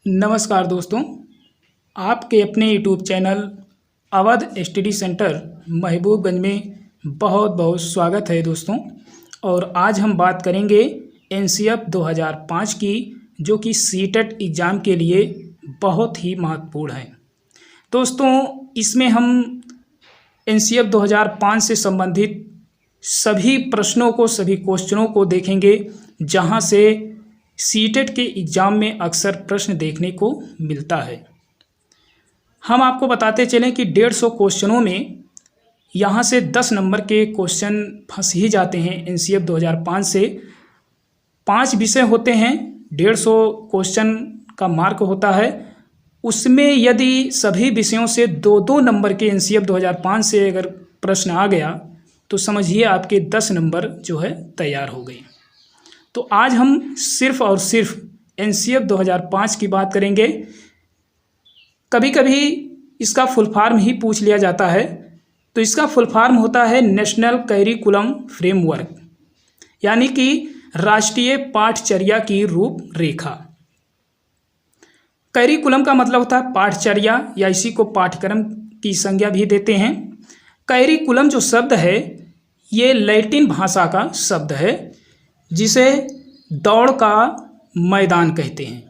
नमस्कार दोस्तों, आपके अपने YouTube channel Awadh study centre Mahbubganj में बहुत बहुत स्वागत है दोस्तों। और आज हम बात करेंगे एनसीएफ 2005 की, जो कि सीटेट एग्ज़ाम के लिए बहुत ही महत्वपूर्ण है। दोस्तों, इसमें हम एनसीएफ 2005 से संबंधित सभी प्रश्नों को, सभी क्वेश्चनों को देखेंगे, जहां से सीटेट के एग्ज़ाम में अक्सर प्रश्न देखने को मिलता है। हम आपको बताते चलें कि 150 क्वेश्चनों में यहाँ से 10 नंबर के क्वेश्चन फंस ही जाते हैं। एनसीएफ 2005 से 5 विषय होते हैं, 150 क्वेश्चन का मार्क होता है। उसमें यदि सभी विषयों से 2-2 नंबर के एनसीएफ 2005 से अगर प्रश्न आ गया तो समझिए आपके 10 नंबर जो है तैयार हो गए। तो आज हम सिर्फ और सिर्फ एनसीएफ 2005 की बात करेंगे। कभी कभी इसका फुल फॉर्म ही पूछ लिया जाता है, तो इसका फुल फॉर्म होता है नेशनल करिकुलम फ्रेमवर्क, यानी कि राष्ट्रीय पाठचर्या की रूपरेखा। करिकुलम का मतलब होता है पाठचर्या, या इसी को पाठ्यक्रम की संज्ञा भी देते हैं। करिकुलम जो शब्द है ये लैटिन भाषा का शब्द है, जिसे दौड़ का मैदान कहते हैं।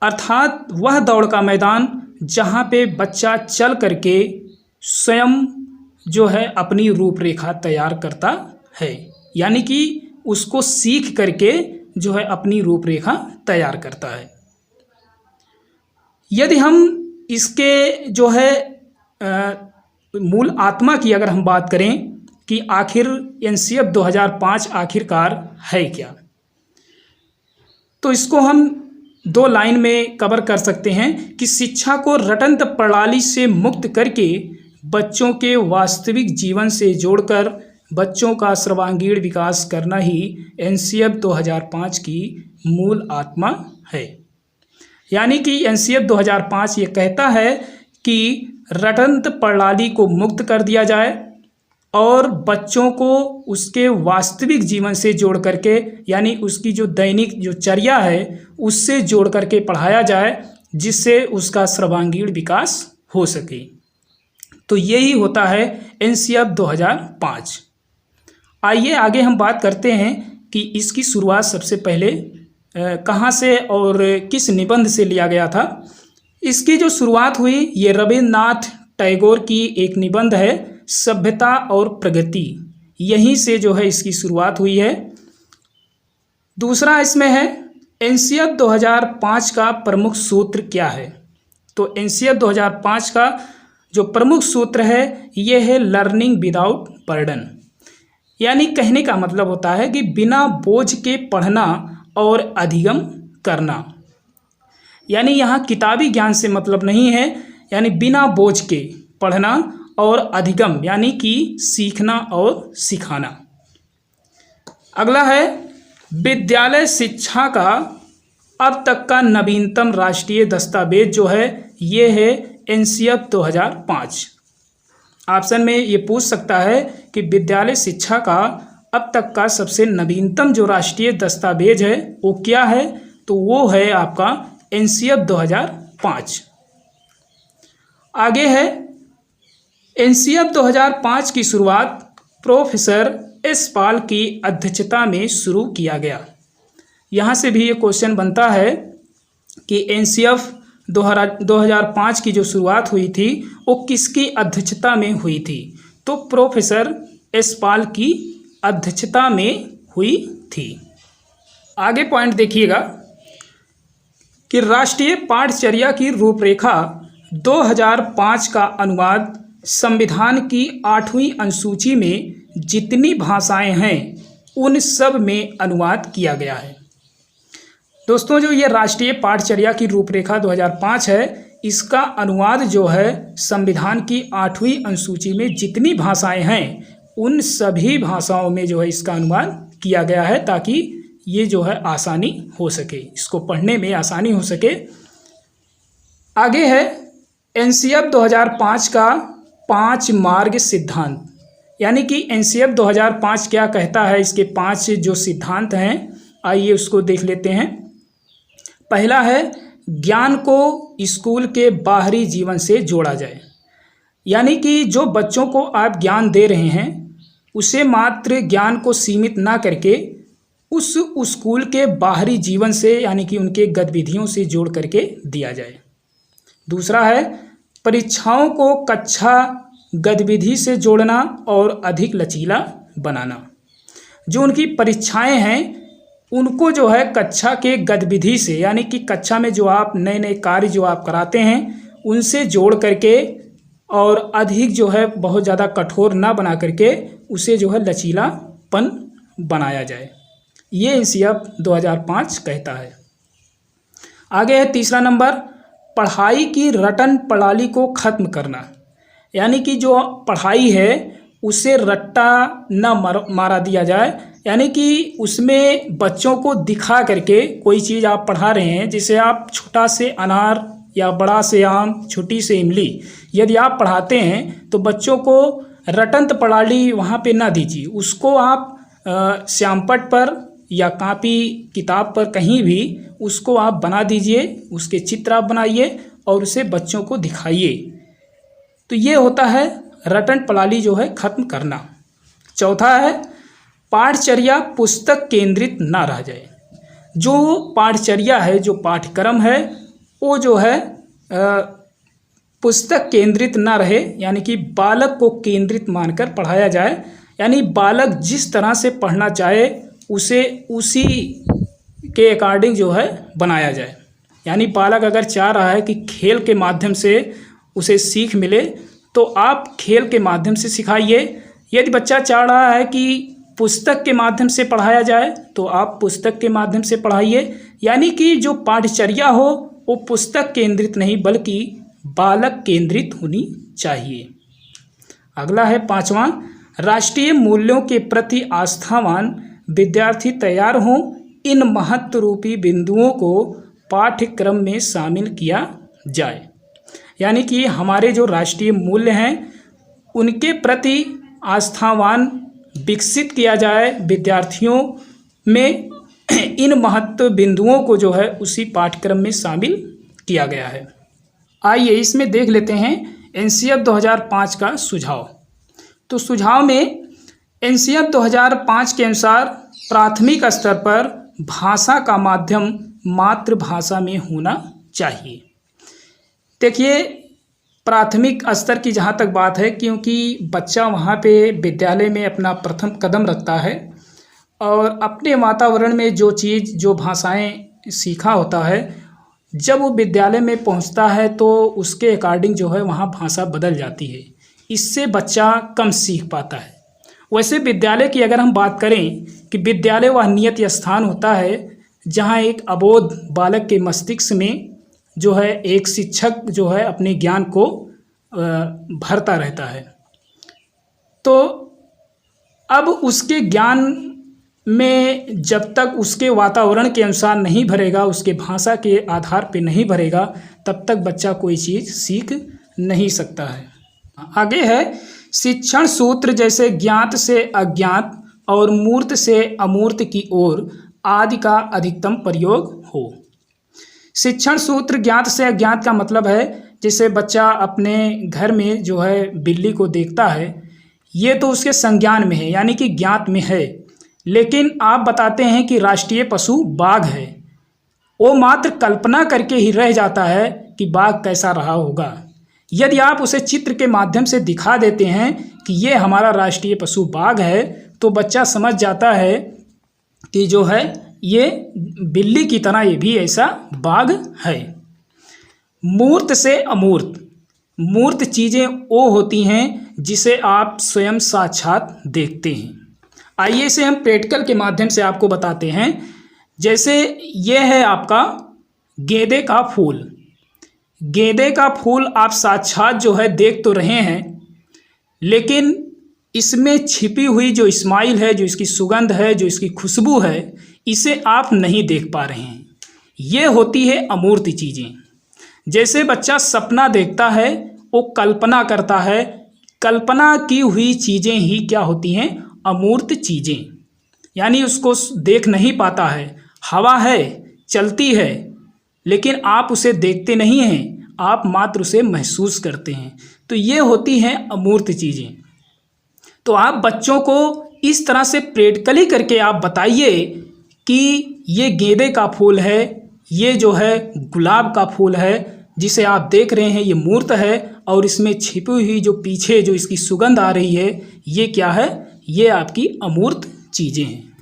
अर्थात वह दौड़ का मैदान जहाँ पे बच्चा चल करके स्वयं जो है अपनी रूपरेखा तैयार करता है, यानी कि उसको सीख करके जो है अपनी रूपरेखा तैयार करता है। यदि हम इसके जो है मूल आत्मा की अगर हम बात करें कि आखिर एनसीएफ 2005 आखिरकार है क्या, तो इसको हम 2 लाइन में कवर कर सकते हैं कि शिक्षा को रटंत प्रणाली से मुक्त करके बच्चों के वास्तविक जीवन से जोड़कर बच्चों का सर्वांगीण विकास करना ही एनसीएफ 2005 की मूल आत्मा है। यानी कि एनसीएफ 2005 ये कहता है कि रटंत प्रणाली को मुक्त कर दिया जाए और बच्चों को उसके वास्तविक जीवन से जोड़ करके, यानी उसकी जो दैनिक जो चर्या है उससे जोड़ करके पढ़ाया जाए, जिससे उसका सर्वांगीण विकास हो सके। तो यही होता है एनसीएफ 2005। आइए आगे हम बात करते हैं कि इसकी शुरुआत सबसे पहले कहाँ से और किस निबंध से लिया गया था। इसकी जो शुरुआत हुई ये रविन्द्रनाथ टैगोर की एक निबंध है, सभ्यता और प्रगति। यहीं से जो है इसकी शुरुआत हुई है। दूसरा इसमें है एनसीएफ 2005 का प्रमुख सूत्र क्या है। तो एनसीएफ 2005 का जो प्रमुख सूत्र है ये है लर्निंग विदाउट बर्डन, यानी कहने का मतलब होता है कि बिना बोझ के पढ़ना और अधिगम करना। यानी यहाँ किताबी ज्ञान से मतलब नहीं है, यानी बिना बोझ के पढ़ना और अधिगम, यानी कि सीखना और सिखाना। अगला है विद्यालय शिक्षा का अब तक का नवीनतम राष्ट्रीय दस्तावेज जो है ये है एनसीएफ 2005। ऑप्शन में ये पूछ सकता है कि विद्यालय शिक्षा का अब तक का सबसे नवीनतम जो राष्ट्रीय दस्तावेज है वो क्या है, तो वो है आपका एनसीएफ 2005। आगे है एनसीएफ 2005 की शुरुआत प्रोफेसर एस पाल की अध्यक्षता में शुरू किया गया। यहाँ से भी ये क्वेश्चन बनता है कि एनसीएफ 2005 की जो शुरुआत हुई थी वो किसकी अध्यक्षता में हुई थी, तो प्रोफेसर एस पाल की अध्यक्षता में हुई थी। आगे पॉइंट देखिएगा कि राष्ट्रीय पाठचर्या की रूपरेखा 2005 का अनुवाद संविधान की 8वीं अनुसूची में जितनी भाषाएं हैं उन सब में अनुवाद किया गया है। दोस्तों, जो ये राष्ट्रीय पाठचर्या की रूपरेखा 2005 है, इसका अनुवाद जो है संविधान की 8वीं अनुसूची में जितनी भाषाएं हैं उन सभी भाषाओं में जो है इसका अनुवाद किया गया है, ताकि ये जो है आसानी हो सके, इसको पढ़ने में आसानी हो सके। आगे है एनसीएफ 2005 का 5 मार्ग सिद्धांत, यानी कि एनसीएफ 2005 क्या कहता है, इसके 5 जो सिद्धांत हैं आइए उसको देख लेते हैं। पहला है ज्ञान को स्कूल के बाहरी जीवन से जोड़ा जाए, यानी कि जो बच्चों को आप ज्ञान दे रहे हैं उसे मात्र ज्ञान को सीमित ना करके उस स्कूल के बाहरी जीवन से यानी कि उनके गतिविधियों से जोड़ करके दिया जाए। दूसरा है परीक्षाओं को कक्षा गतिविधि से जोड़ना और अधिक लचीला बनाना। जो उनकी परीक्षाएं हैं उनको जो है कक्षा के गतिविधि से यानी कि कक्षा में जो आप नए नए कार्य जो आप कराते हैं उनसे जोड़ करके और अधिक जो है बहुत ज़्यादा कठोर ना बना करके उसे जो है लचीलापन बनाया जाए। ये एनसीईआरटी 2005 कहता है। आगे है तीसरा नंबर, पढ़ाई की रटन प्रणाली को ख़त्म करना, यानी कि जो पढ़ाई है उसे रट्टा न मारा दिया जाए, यानी कि उसमें बच्चों को दिखा करके कोई चीज़ आप पढ़ा रहे हैं, जैसे आप छोटा से अनार या बड़ा से आम, छोटी से इमली यदि आप पढ़ाते हैं तो बच्चों को रटंत प्रणाली वहाँ पे ना दीजिए। उसको आप श्यामपट्ट पर या कापी किताब पर कहीं भी उसको आप बना दीजिए, उसके चित्र आप बनाइए और उसे बच्चों को दिखाइए। तो ये होता है रटन प्रणाली जो है ख़त्म करना। चौथा है पाठचर्या पुस्तक केंद्रित ना रह जाए। जो पाठचर्या है, जो पाठ्यक्रम है वो जो है पुस्तक केंद्रित ना रहे, यानी कि बालक को केंद्रित मानकर पढ़ाया जाए, यानी बालक जिस तरह से पढ़ना चाहे उसे उसी के अकॉर्डिंग जो है बनाया जाए। यानी बालक अगर चाह रहा है कि खेल के माध्यम से उसे सीख मिले तो आप खेल के माध्यम से सिखाइए। यदि बच्चा चाह रहा है कि पुस्तक के माध्यम से पढ़ाया जाए तो आप पुस्तक के माध्यम से पढ़ाइए, यानी कि जो पाठचर्या हो वो पुस्तक केंद्रित नहीं बल्कि बालक केंद्रित होनी चाहिए। अगला है पांचवा, राष्ट्रीय मूल्यों के प्रति आस्थावान विद्यार्थी तैयार हों, इन महत्वरूपी बिंदुओं को पाठ्यक्रम में शामिल किया जाए। यानी कि हमारे जो राष्ट्रीय मूल्य हैं उनके प्रति आस्थावान विकसित किया जाए विद्यार्थियों में। इन महत्व बिंदुओं को जो है उसी पाठ्यक्रम में शामिल किया गया है। आइए इसमें देख लेते हैं एनसीईआरटी 2005 का सुझाव। तो सुझाव में एनसीईआरटी 2005 के अनुसार प्राथमिक स्तर पर भाषा का माध्यम मातृभाषा में होना चाहिए। देखिए प्राथमिक स्तर की जहाँ तक बात है, क्योंकि बच्चा वहाँ पे विद्यालय में अपना प्रथम कदम रखता है और अपने वातावरण में जो चीज़ जो भाषाएं सीखा होता है, जब वो विद्यालय में पहुँचता है तो उसके अकॉर्डिंग जो है वहाँ भाषा बदल जाती है। इससे बच्चा कम सीख पाता है। वैसे विद्यालय की अगर हम बात करें कि विद्यालय वह नियत स्थान होता है जहाँ एक अबोध बालक के मस्तिष्क में जो है एक शिक्षक जो है अपने ज्ञान को भरता रहता है। तो अब उसके ज्ञान में जब तक उसके वातावरण के अनुसार नहीं भरेगा, उसके भाषा के आधार पे नहीं भरेगा, तब तक बच्चा कोई चीज़ सीख नहीं सकता है। आगे है शिक्षण सूत्र जैसे ज्ञात से अज्ञात और मूर्त से अमूर्त की ओर आदि का अधिकतम प्रयोग हो। शिक्षण सूत्र ज्ञात से अज्ञात का मतलब है जैसे बच्चा अपने घर में जो है बिल्ली को देखता है, ये तो उसके संज्ञान में है यानी कि ज्ञात में है, लेकिन आप बताते हैं कि राष्ट्रीय पशु बाघ है, वो मात्र कल्पना करके ही रह जाता है कि बाघ कैसा रहा होगा। यदि आप उसे चित्र के माध्यम से दिखा देते हैं कि ये हमारा राष्ट्रीय पशु बाघ है तो बच्चा समझ जाता है कि जो है ये बिल्ली की तरह ये भी ऐसा बाघ है। मूर्त से अमूर्त, मूर्त चीज़ें वो होती हैं जिसे आप स्वयं साक्षात देखते हैं। आइए इसे हम प्रैक्टिकल के माध्यम से आपको बताते हैं। जैसे ये है आपका गेंदे का फूल। गेंदे का फूल आप साक्षात जो है देख तो रहे हैं, लेकिन इसमें छिपी हुई जो स्माइल है, जो इसकी सुगंध है, जो इसकी खुशबू है, इसे आप नहीं देख पा रहे हैं। ये होती है अमूर्त चीज़ें। जैसे बच्चा सपना देखता है, वो कल्पना करता है, कल्पना की हुई चीज़ें ही क्या होती हैं, अमूर्त चीज़ें, यानी उसको देख नहीं पाता है। हवा है, चलती है, लेकिन आप उसे देखते नहीं हैं, आप मात्र उसे महसूस करते हैं। तो ये होती हैं अमूर्त चीज़ें। तो आप बच्चों को इस तरह से प्रैक्टिकली करके आप बताइए कि ये गेंदे का फूल है, ये जो है गुलाब का फूल है जिसे आप देख रहे हैं, ये मूर्त है और इसमें छिपी हुई जो पीछे जो इसकी सुगंध आ रही है, ये क्या है, ये आपकी अमूर्त चीज़ें हैं।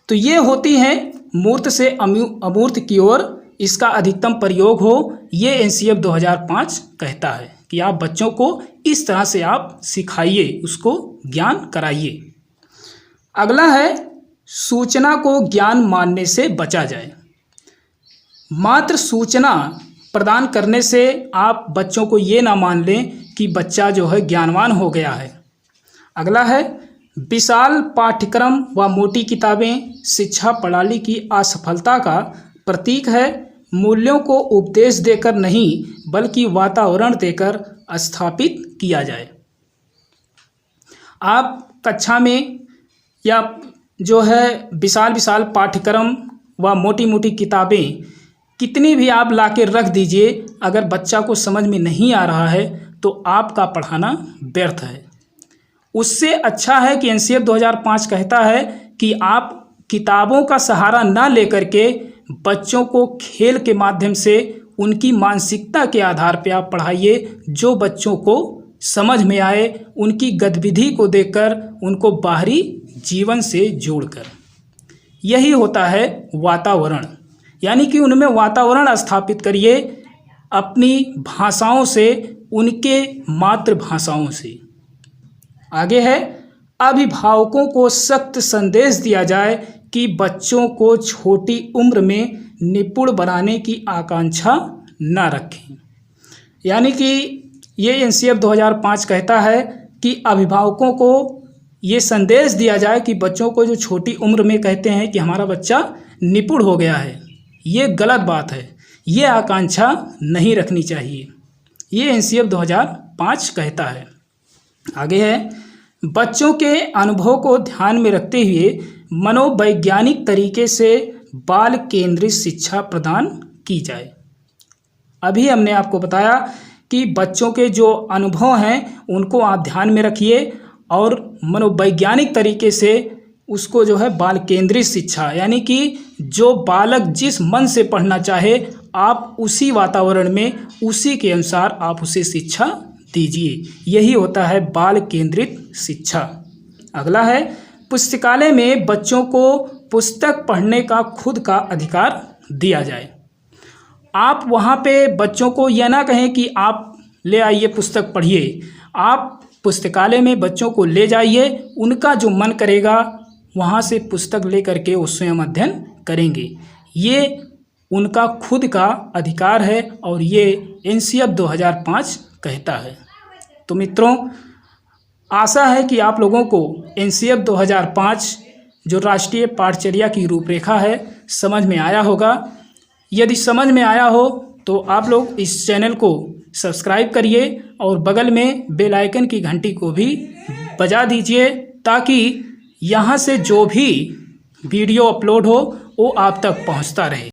तो ये होती हैं मूर्त से अमूर्त की ओर इसका अधिकतम प्रयोग हो, ये एनसीएफ 2005 कहता है कि आप बच्चों को इस तरह से आप सिखाइए, उसको ज्ञान कराइए। अगला है सूचना को ज्ञान मानने से बचा जाए। मात्र सूचना प्रदान करने से आप बच्चों को ये ना मान लें कि बच्चा जो है ज्ञानवान हो गया है। अगला है विशाल पाठ्यक्रम व मोटी किताबें शिक्षा प्रणाली की असफलता का प्रतीक है। मूल्यों को उपदेश देकर नहीं बल्कि वातावरण देकर स्थापित किया जाए। आप कक्षा में या जो है विशाल विशाल पाठ्यक्रम व मोटी मोटी किताबें कितनी भी आप ला के रख दीजिए, अगर बच्चा को समझ में नहीं आ रहा है तो आपका पढ़ाना व्यर्थ है। उससे अच्छा है कि एनसीएफ 2005 कहता है कि आप किताबों का सहारा ना लेकर के बच्चों को खेल के माध्यम से उनकी मानसिकता के आधार पर आप पढ़ाइए, जो बच्चों को समझ में आए, उनकी गतिविधि को देखकर उनको बाहरी जीवन से जोड़कर। यही होता है वातावरण, यानी कि उनमें वातावरण स्थापित करिए अपनी भाषाओं से, उनके मातृभाषाओं से। आगे है अभिभावकों को सख्त संदेश दिया जाए कि बच्चों को छोटी उम्र में निपुण बनाने की आकांक्षा न रखें। यानी कि ये एनसीएफ 2005 कहता है कि अभिभावकों को ये संदेश दिया जाए कि बच्चों को जो छोटी उम्र में कहते हैं कि हमारा बच्चा निपुण हो गया है, ये गलत बात है, ये आकांक्षा नहीं रखनी चाहिए। ये एनसीएफ 2005 कहता है। आगे है बच्चों के अनुभव को ध्यान में रखते हुए मनोवैज्ञानिक तरीके से बाल केंद्रित शिक्षा प्रदान की जाए। अभी हमने आपको बताया कि बच्चों के जो अनुभव हैं उनको आप ध्यान में रखिए और मनोवैज्ञानिक तरीके से उसको जो है बाल केंद्रित शिक्षा, यानी कि जो बालक जिस मन से पढ़ना चाहे आप उसी वातावरण में उसी के अनुसार आप उसे शिक्षा दीजिए। यही होता है बाल केंद्रित शिक्षा। अगला है पुस्तकालय में बच्चों को पुस्तक पढ़ने का खुद का अधिकार दिया जाए। आप वहाँ पे बच्चों को यह ना कहें कि आप ले आइए पुस्तक पढ़िए, आप पुस्तकालय में बच्चों को ले जाइए, उनका जो मन करेगा वहाँ से पुस्तक ले करके वो स्वयं अध्ययन करेंगे। ये उनका खुद का अधिकार है और ये एनसीएफ 2005 कहता है। तो मित्रों, आशा है कि आप लोगों को एनसीएफ 2005 जो राष्ट्रीय पाठचर्या की रूपरेखा है समझ में आया होगा। यदि समझ में आया हो तो आप लोग इस चैनल को सब्सक्राइब करिए और बगल में बेल आइकन की घंटी को भी बजा दीजिए, ताकि यहाँ से जो भी वीडियो अपलोड हो वो आप तक पहुँचता रहे।